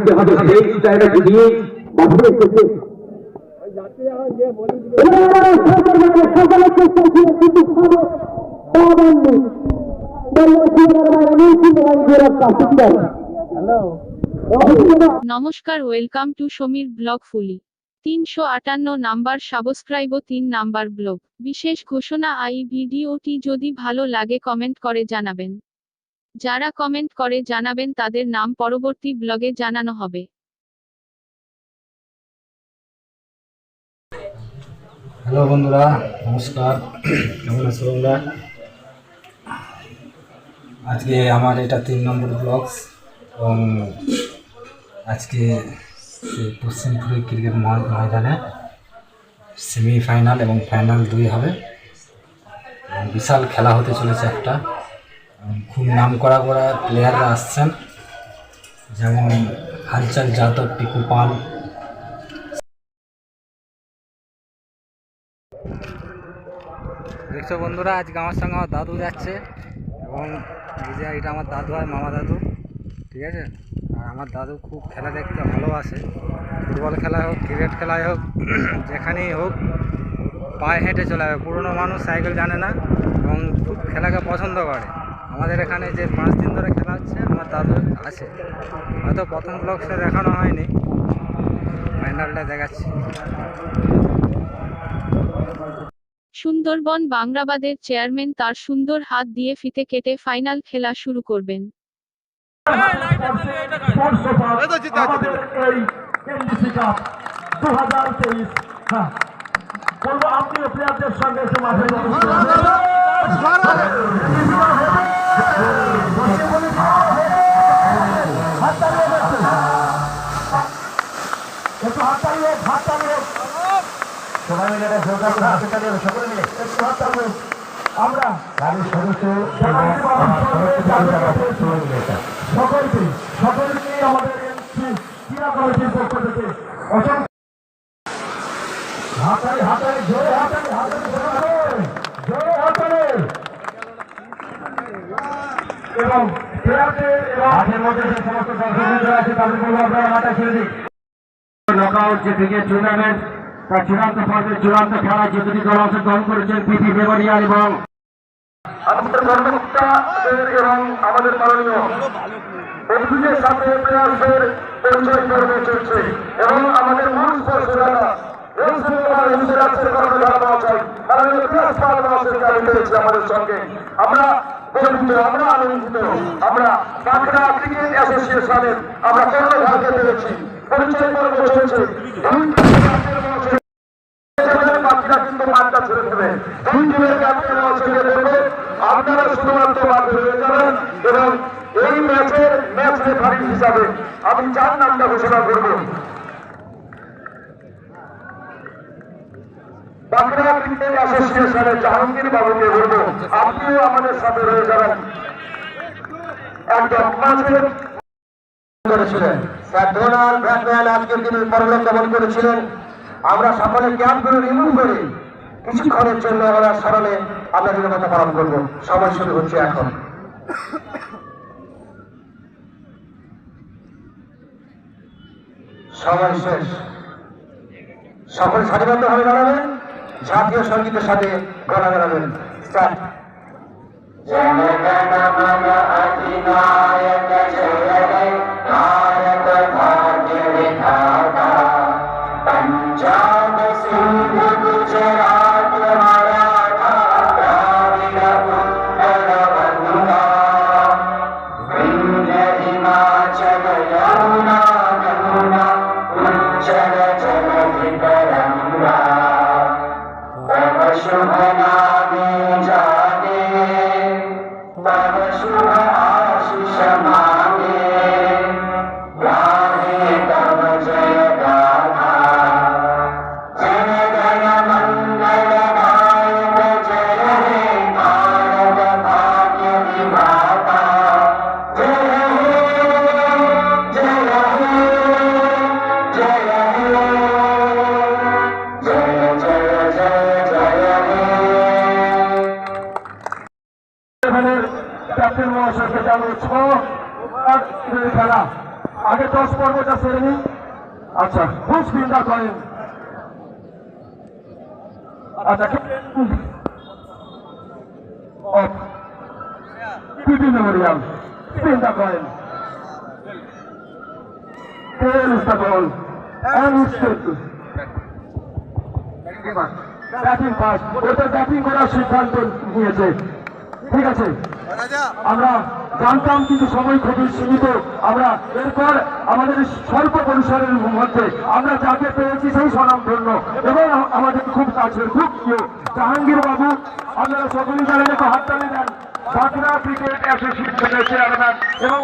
রাখতে হবে সেই জায়গাটি দিয়ে বাধা করতে নমস্কার, welcome to Samir blog fully 358 number subscribe ও 3 নাম্বার ব্লগ। বিশেষ ঘোষণা, এই ভিডিওটি যদি ভালো লাগে কমেন্ট করে জানাবেন। যারা কমেন্ট করে জানাবেন তাদের নাম পরবর্তী ব্লগে জানানো হবে। হ্যালো বন্ধুরা, নমস্কার। কেমন আছো তোমরা? আজকে আমার এটা 3 নম্বর ব্লগস এবং আজকে পশ্চিমপুরের ক্রিকেট ময়দানে সেমিফাইনাল এবং ফাইনাল 2 হবে। বিশাল খেলা হতে চলেছে একটা। খুব নাম করা প্লেয়াররা আসছেন, যেমন হালচাল যাদব, পিকু পাল। দেখছো বন্ধুরা, আজকে আমার সঙ্গে আমার দাদু যাচ্ছে এবং এই যে এটা আমার দাদু আর মামা দাদু, ঠিক আছে। আর আমার দাদু খুব খেলা দেখতে ভালোবাসে, ফুটবল খেলায় হোক, ক্রিকেট খেলায় হোক, যেখানেই হোক পায়ে হেঁটে চলে যাবে। পুরনো মানুষ, সাইকেল জানে না এবং খুব খেলাকে পছন্দ করে। আমাদের এখানে যে 5 দিন ধরে খেলা হচ্ছে, আমার দাদু আছে। হয়তো প্রথম ব্লগসে দেখানো হয়নি, ফাইনালটা দেখাচ্ছি। সুন্দরবন বাংলাবাদের চেয়ারম্যান তার সুন্দর হাত দিয়ে ফিতে কেটে ফাইনাল খেলা শুরু করবেন। সবাই মিলে সকলে মিলে আমরা গাড়ির সদস্য সকলকে আমাদের ক্রীড়া কমিটির পক্ষ থেকে হাতায় হাতায় জোরে হাতায় এবং মাঠের মধ্যে যে সমস্ত দর্শকরা আছে তাদের বলবো আপনারা মাঠে ছেড়ে দিন। নকআউট যে ক্রিকেট টুর্নামেন্ট তার চূড়ান্ত পর্বের চূড়ান্ত খেলায় যে দুটি দল অংশগ্রহণ করেছেন, পিপি মেমোরিয়াল এবং আমাদের কর্মকর্তা এবং আমাদের মাননীয় অভিযোগের সাথে প্লেয়ার্সের পরিচয় পর্ব চলছে এবং আমাদের মূল স্পর্শদাতা আমাদের সঙ্গে আমরা গর্বিত, আমরা আনন্দিত। আমরা বাঁকুড়া ক্রিকেট অ্যাসোসিয়েশনের আমরা কর্ণধারকে পেরেছি, পরিচয় পর্ব চলছে। কিন্তু মাঠটা ছেড়ে দেবে, দুই টিমের ক্যাপ্টেন সঙ্গে দেবে। আপনারা শুধুমাত্র মাঠ হয়ে যাবেন এবং এই ম্যাচ রেফারি হিসাবে আমি 4 নামটা ঘোষণা করব। বাঁকুড়া ক্রিকেট অ্যাসোসিয়েশনের জাহাঙ্গীর বাবুকে বলবো, আপনিও আমাদের সাথে রয়ে যাবেন। একদম মাঝে করেছিলেন স্যার ডোনাল্ড ব্র্যাডম্যান আজকের দিনে পরলোক গমন করেছিলেন। আমরা সকলে ক্যাম্পগুলো রিমুভ করে কিছুক্ষণের জন্য আমরা স্মরণে আমরা নিরাপত্তা পালন করবো। সময় শুরু হচ্ছে এখন। সময় শেষ। সকলে সারিবদ্ধভাবে দাঁড়াবেন, জাতীয় সঙ্গীতের সাথে গলা দাঁড়াবেন। স্টার্ট। ক্যাপ্টেন মহাশয়কে জানাবো 6 খেলা আগে 10 পর্বটা সেরে নিন। আচ্ছা খুব চিন্তা করেন। আচ্ছা পিটি মেমোরিয়াল চিন্তা করেন। ব্যাটিং পাস ওটা ব্যাটিং করার সিদ্ধান্ত নিয়েছে। ঠিক আছে, আমরা জানতাম কিন্তু সময় খুবই সীমিত। আমরা এরপর আমাদের স্বল্প পরিসরের মধ্যে আমরা যাকে পেয়েছি সেই স্বনামধন্য এবং আমাদের খুব কাছের খুব প্রিয় জাহাঙ্গীর বাবু, আপনারা সকলেই জানেন, একটু হাততালি দেন। বাঁকুড়া ক্রিকেট অ্যাসোসিয়েশনের চেয়ারম্যান এবং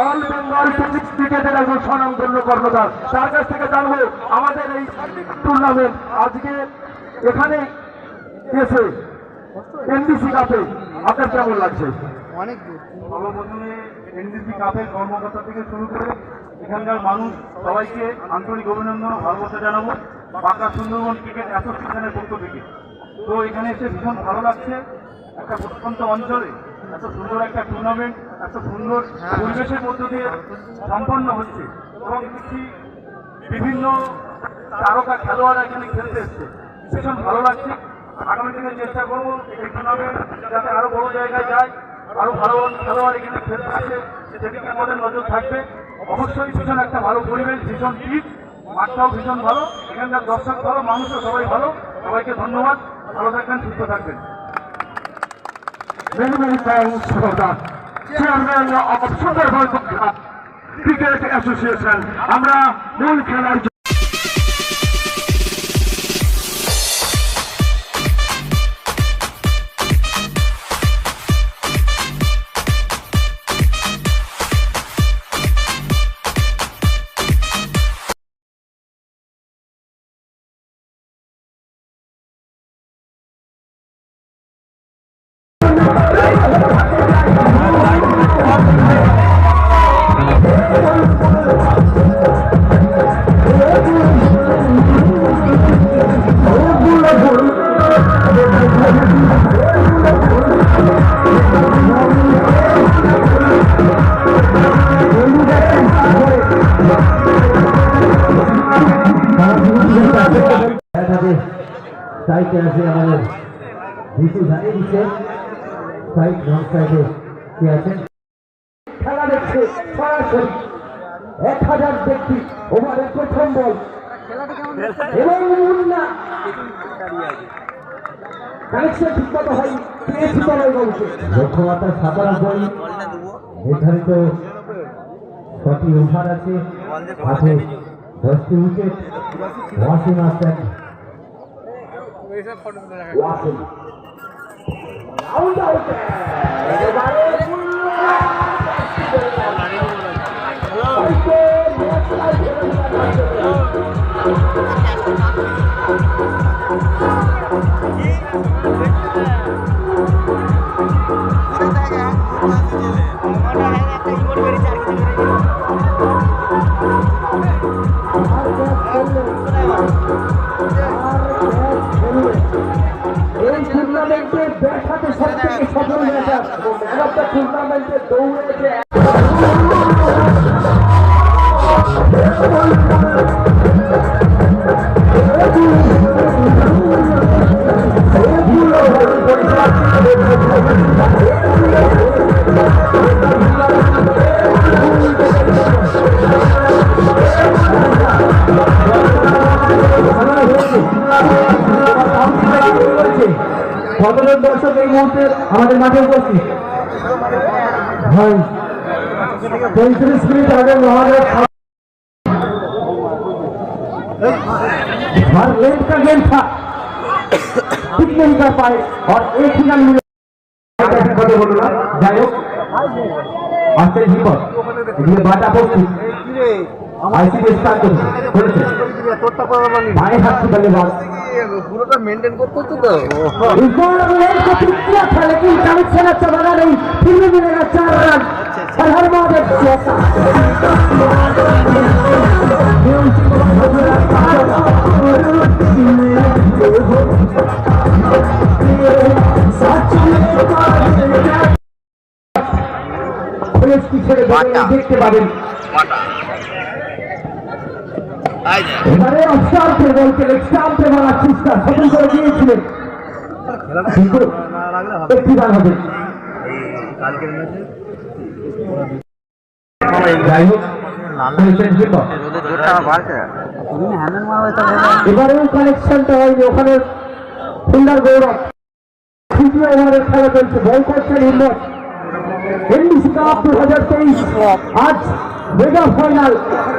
অল বেঙ্গল টেনিস ক্রিকেটের একজন স্বনামধন্য কর্মকার, তার কাছ থেকে জানবো আমাদের এই টুর্নামেন্ট আজকে এখানে এসে এনডিসি কাপে আপনার কেমন লাগছে? অনেক সর্বপ্রথমে এনডিসি কাপের কর্মকর্তা থেকে শুরু করে এখানকার মানুষ সবাইকে আন্তরিক অভিনন্দন ও ভালোবাসা জানাবো বাঁকুড়া সুন্দরবন ক্রিকেট অ্যাসোসিয়েশনের পক্ষ থেকে। তো এখানে এসে ভীষণ ভালো লাগছে। একটা প্রত্যন্ত অঞ্চলে এত সুন্দর একটা টুর্নামেন্ট এত সুন্দর পরিবেশের মধ্য দিয়ে সম্পন্ন হচ্ছে এবং দেখছি বিভিন্ন তারকা খেলোয়াড়রা এখানে খেলতে এসছে, ভীষণ ভালো লাগছে। আগামী দিনে চেষ্টা করবো এই টুর্নামেন্ট যাতে আরো বড় জায়গায় যায়, আরো ভালো খেলোয়াড় এখানে খেলতে আসে, সেদিকে আমাদের নজর থাকবে। অবশ্যই ভীষণ একটা ভালো পরিবেশ, ভীষণ পিচ, মাঠটাও ভীষণ ভালো, এখানকার দর্শক ভালো, মানুষও সবাই ভালো। সবাইকে ধন্যবাদ, ভালো থাকবেন, সুস্থ থাকবেন। Many, many thanks for the chairman of Sundarban Cricket Association. আমরা মূল খেলার সাইডে আছে আমাদের ভিসি জানিয়ে দিচ্ছে সাইড রং সাইডে কি আছে খেলা দেখছে সরাসরি 1000 ব্যক্তি ওভারের প্রথম বল এবং মুন্না কানেকশন ঠিক মতো হয় পেয়েছি বলাই বলছে লক্ষ্যমাত্রা 97 নির্ধারিত 6টি ওভার আছে, আছে 10টি উইকেট। ওয়াসিম আছেন ওয়াসিম আউট আউট এই টুর্নামেন্টে ব্যাট হাতে সব থেকে সফল ব্যাটার এবং ম্যান অফ দ্য টুর্নামেন্টে দৌড়েছে কতজন দর্শক এই মুহূর্তে আমাদের মাঠে উপস্থিত? 35 মিনিট আগে আমাদের हर लेंथ का गेम था, पिक नहीं कर पाए और एक ही रन मिला। যাই হোক আজকের বিপদ এদিকে বাটা পড়ছে আইসিডি স্টার্ট করেছে ভাই হাত তুলে বাস পুরোটা মেনটেন করতে হতো তো। इस बॉल में लेंथ को पिक किया था लेकिन कनेक्शन अच्छा बना नहीं, फिर भी मिलेगा 4 रन और हर महादेव जैसा দেখতে পাবেন এবারে অস্টাম্পের বলকে স্টাম্পে মারার চেষ্টা সফল করে দিয়েছিলেন, কিন্তু একটি রান হবে। যাই হোক, এবারেও কানেকশনটা হয়নি, ওখানে ফিল্ডার গৌরব। তৃতীয় ওভারের খেলা চলছে, বল করছেন হিম্মত। এনডিসি কাপ 2023 আজ মেগা ফাইনাল,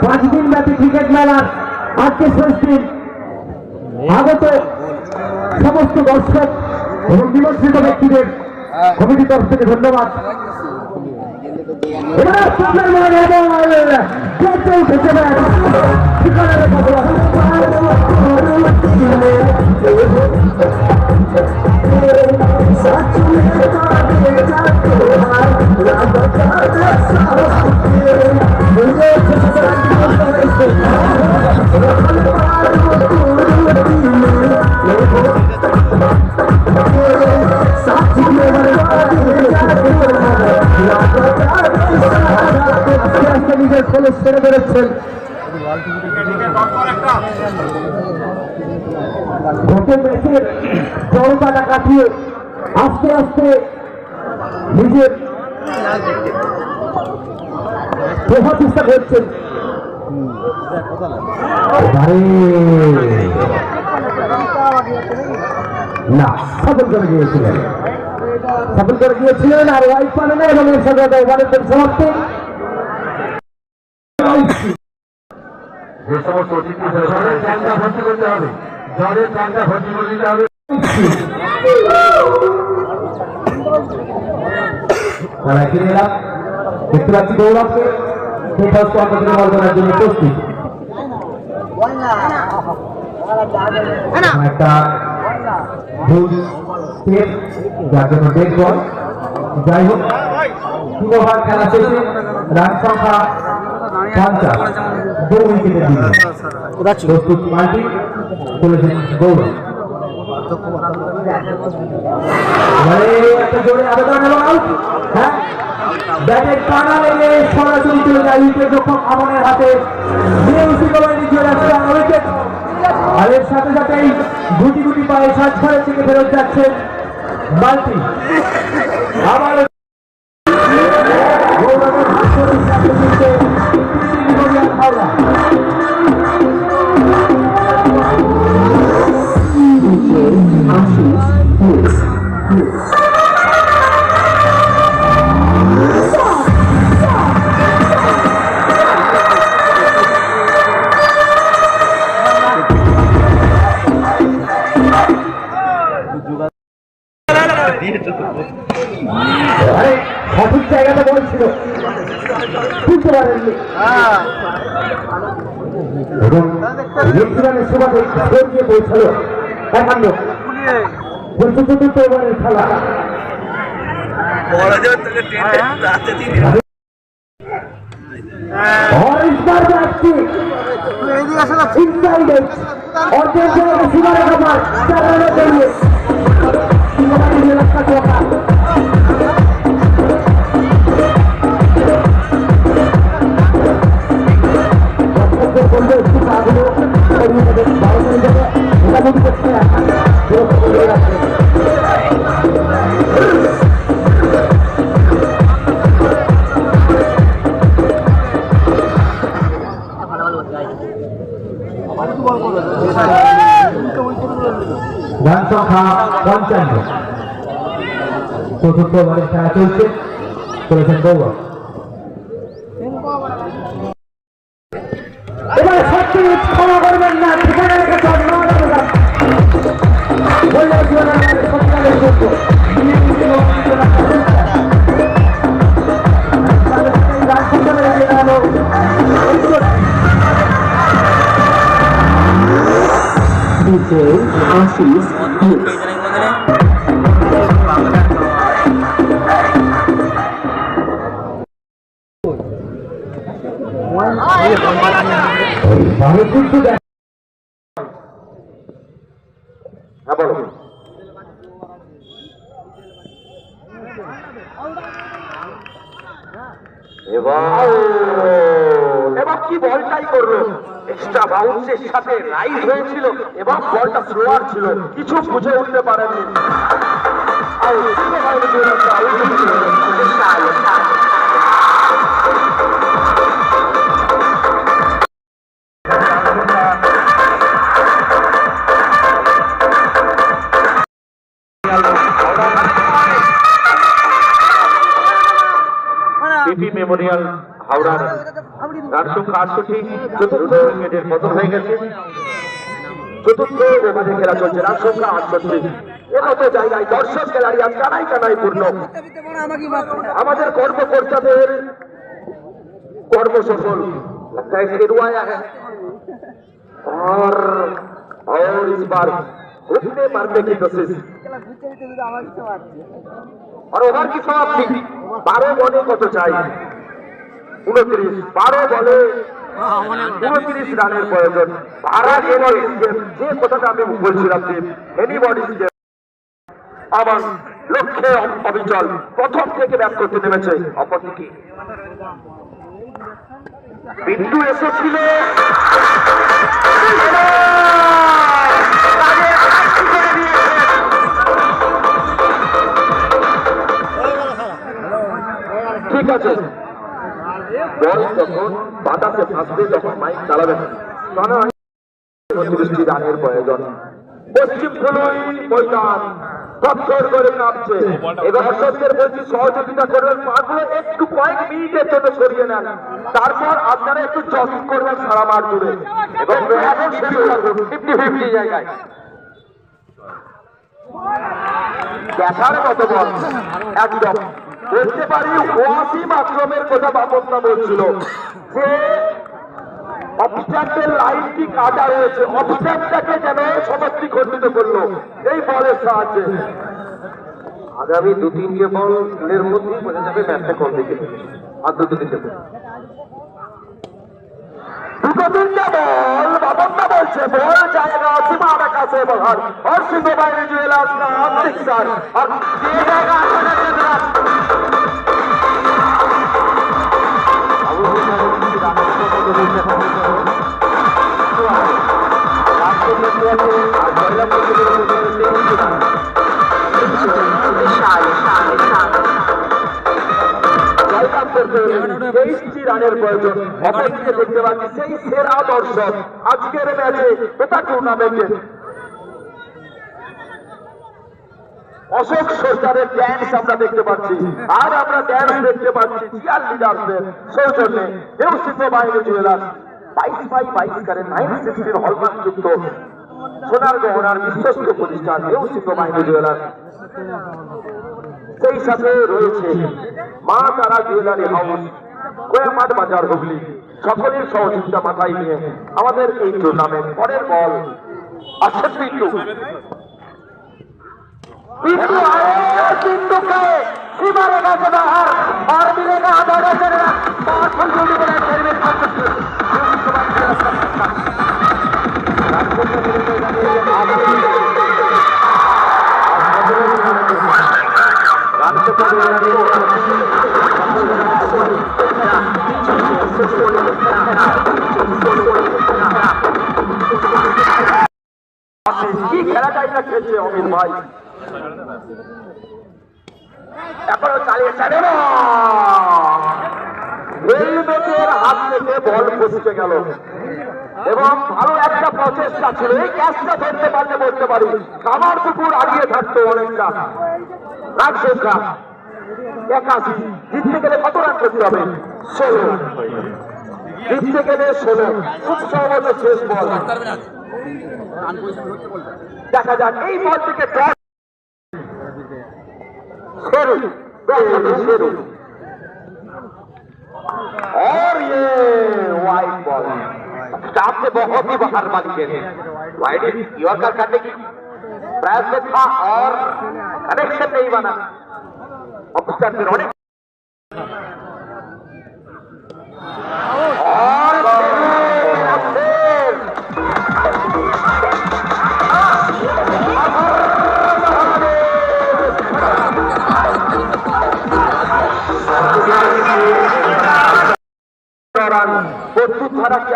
5 দিন ব্যাপী ক্রিকেট মেলার আজকে শেষ দিন। আগত সমস্ত দর্শক এবং নিমন্ত্রিত ব্যক্তিদের কমিটির তরফ থেকে ধন্যবাদ। এবার সামনের মাঠ এবং জেতে উঠেছে ব্যাট। ঠিকানার খবর নিজের খোলস ছেড়ে বেরোচ্ছেন। গত ম্যাচের জড়তাটা কাটিয়ে আস্তে আস্তে নিজের প্রভাতিষ্ঠা করছেন। না, সফল করে গিয়েছিলেন, সফল করে গিয়েছিলেন আর ওয়াইড পানে না, এবং এর সাথে ওভারের সমাপ্তি। যে সমস্ত অতিথি জলের ট্যাঙ্কটা ভর্তি করতে হবে, জলের ট্যাঙ্কটা ভর্তি করে দিতে হবে। তারা ফিরে এলাম, দেখতে পাচ্ছি গৌরবকে স্টেট হাউস কম্পিটিশনে বল করার জন্য প্রস্তুত। একটা ভুল স্টেপ, যার জন্য ডেড বল। যাই হোক, 2 ওভার খেলা শেষে রান সংখ্যা 50, 2 উইকেটের দিকে প্রস্তুত মাল্টি করেছেন গৌরব। একটা জোরে আবেদন এবং আউট। হ্যাঁ, ব্যাটের কানা লেগে সরাসরি চলে যায় উইকেট রক্ষক আমনের হাতে। উইকেট, আর এর সাথে সাথেই গুটি গুটি পায়ে সাজঘরের দিকে ফেরত যাচ্ছে মাল্টি। আবার সঠিক জায়গাটা বলছিল, বুঝতে পারেননি এবং ইলেকট্রিকের সুবাদে স্কোর দিয়ে পৌঁছালো 51। বলছে চতুর্থ ওভারের খেলা। রান সংখ্যা 55, চতুর্থ ওভারের খেলা চলছে, করেছেন গৌরব। এবার সত্যি ক্ষমা করবেন না, ঠিকানা রেখে আশিস এবার কি বলটাই করলো, এক্সট্রা বাউন্সের সাথে রাইড হয়েছিল এবং বলটা স্লোয়ার ছিল, কিছু বুঝে উঠতে পারেননি। পিপি মেমোরিয়াল হাওড়ার 868 চতুর্থ উইকেটের পতন হয়ে গেছে। চতুর্থ ওভারে খেলা চলছে, রান সংখ্যা 68। এমতো জায়গায় দর্শক খেলাড়ি আজ কানাই কানাই পূর্ণ। আমাদের কর্মকর্তাদের কর্মসফল लगता है सिरवाया है और इस बार घुटने मारने की कोशिश और ओवर की समाप्ति। 12 বলে কত চাই? 29। 12 বলে 29 রানের প্রয়োজন। ভাড়া এনিবডিজ গেম, যে কথাটা আমি বলছিলাম যে এনিবডিজ গেম, আমার লক্ষ্যে অবিচল, প্রথম থেকে ব্যাট করতে নেমেছে। অপরদিকে বিন্দু এসেছিল, ঠিক আছে, বল যখন বাতাসে ভাসবে তখন মাইক চালাবেন। 29 রানের প্রয়োজন। পশ্চিম ফলুই ময়দান থরথর করে কাঁপছে। এবার দর্শকদের বলছি সহযোগিতা করবেন, পাগুলো একটু কয়েক মিনিটের জন্য সরিয়ে নেন, তারপর আপনারা একটু জগিং করবেন সারা মাঠ জুড়ে এবং 50-50 জায়গায় দেখার মতো বল। একদম বলতে পারি ওয়াসিম আকরমের কথা বাপনদা বলছিল যে অবস্ট্যান্ডের লাইনটি কাটা রয়েছে, অবস্ট্যান্ডটাকে যেন সমাপ্তি খণ্ডিত করলো এই বলের সাহায্যে। আগামী 2-3টে বলের মধ্যে বোঝা যাবে ম্যাচটা কোন দিকে। আর 2-3টে বল, 2-3টে বল বাপনদা বলছে বল जाएगा सीमाना का से बाहर और सिंह बाई ज्वेलर्स का अंतिम सर और ये जाएगा রানের প্রয়োজন। অপরদিকে দেখতে পাচ্ছি সেই সেরা দর্শক আজকের ম্যাচে এটা টুর্নামেন্টে অশোক সরকারের ড্যান্স আমরা দেখতে পাচ্ছি, আর আমরা ড্যান্স দেখতে পাচ্ছি চিয়ার লিডারদের সৌজন্যে দেওসিংহ বাহিনী জুয়েলার্স 22/22 কারের 960 হলমার্ক যুক্ত সোনার গহনার বিশ্বস্ত প্রতিষ্ঠান দেওসিংহ বাহিনী জুয়েলার্স। সেই সাথে রয়েছে মা তারা জুয়েলারি হাউস, কোয়ামাট বাজার, হুগলি। সকলের সহযোগিতা মাথায় নিয়ে আমাদের এই টুর্নামেন্ট। পরের বল আসছে পিন্টু, पिंटू आए, पिंटू के सीमारेखा से बाहर और मिलेगा हमारा चेहरा पावरफुल जूडी बना सर्विस কি খেলাটাই না খেলছে অমিত ভাই, এখনো চালিয়েছে হেলমেটের হাত থেকে বল পৌঁছে গেল এবং ভালো একটা প্রচেষ্টা ছিল। এই ক্যাচটা ধরতে পারলে বলতে পারি কামার পুকুর আগিয়ে থাকতো অনেকটা। রান সংখ্যা 81। জিততে গেলে কত রান করতে হবে? 16। জিততে গেলে 16। খুব সহজ শেষ বল। দেখা যাক এই বল থেকে शेरू और ये वाइड बॉल स्टाफ से बहुत ही बाहर मानी गए थे। वाइड यॉर्कर करने की प्रयास में था और कनेक्शन नहीं बना।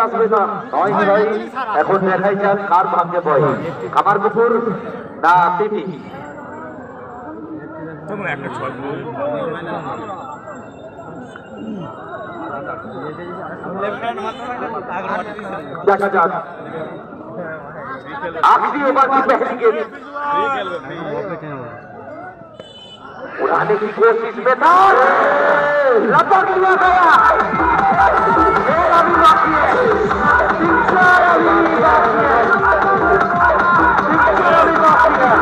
আসবে না নয় ভাই, এখন দেখাই যাক কার ভাগ্যে বয়, কামার পুকুর না পিপি। দেখা যাক आखिरी ओवर की पहली गेंद उड़ाने की कोशिश में था, लपक लिया गया। गेंद अभी बाकी है, सिक्सर अभी बाकी है, सिक्सर अभी बाकी है।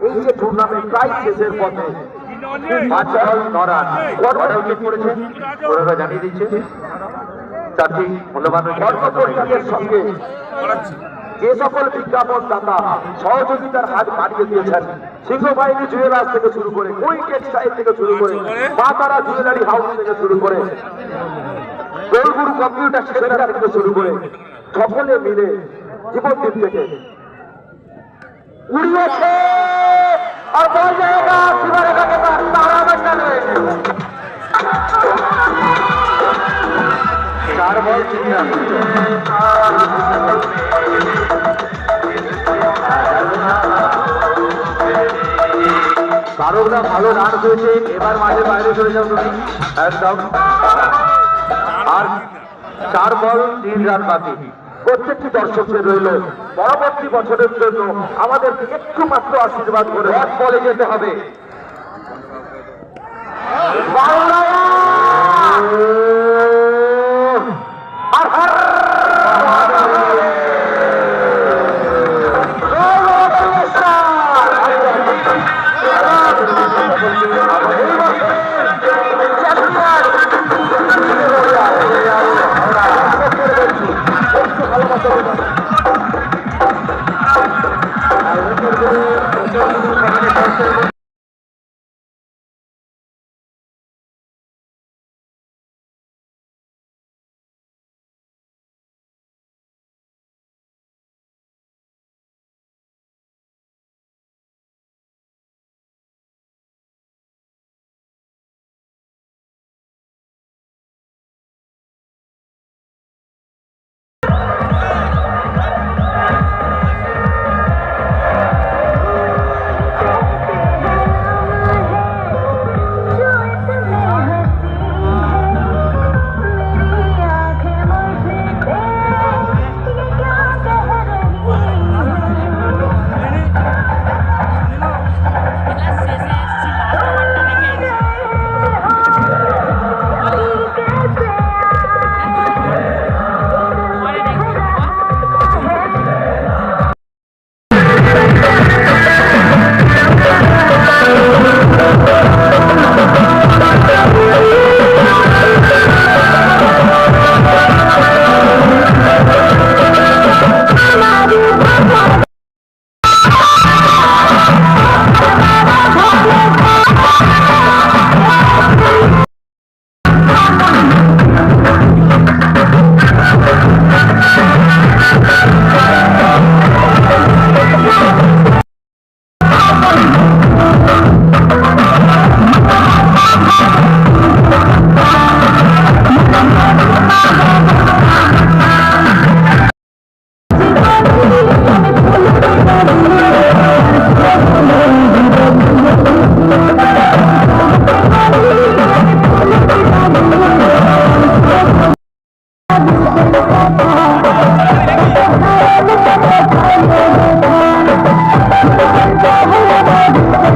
এই যে টুর্নামেন্ট প্রায় শেষের পথে 5 বল 9 রান, কটা উইকেট পড়েছে ওরা জানিয়ে দিচ্ছে। চারটি মূল্যবান কর্মকর্তাদের সঙ্গে যে সকল বিজ্ঞাপন দাতা সহযোগিতার হাত বাড়িয়ে দিয়েছেন, সিংহ বাহিনী জুয়েলার্স থেকে শুরু করে, কুইক টেক্সটাইল থেকে শুরু করে, মাতারা জুয়েলারি হাউস থেকে শুরু করে, বেলগুরু কম্পিউটার সেন্টার থেকে শুরু করে সকলে মিলে জীবনদ্বীপ থেকে উড়িয়েছে। আর বল জায়গা সিবারে কাকে তারা বাঁচাবে 4 বল 3 রান। কারোরা ভালো রান হয়েছে, এবার মাঝে বাইরে চলে যাও তুমি একদম। আর 4 বল 3 রান বাকি। প্রত্যেকটি দর্শকদের রইল পরবর্তী বছরের জন্য আমাদের একটু মাত্র আশীর্বাদ করে এক বলে যেতে হবে।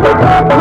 Thank you.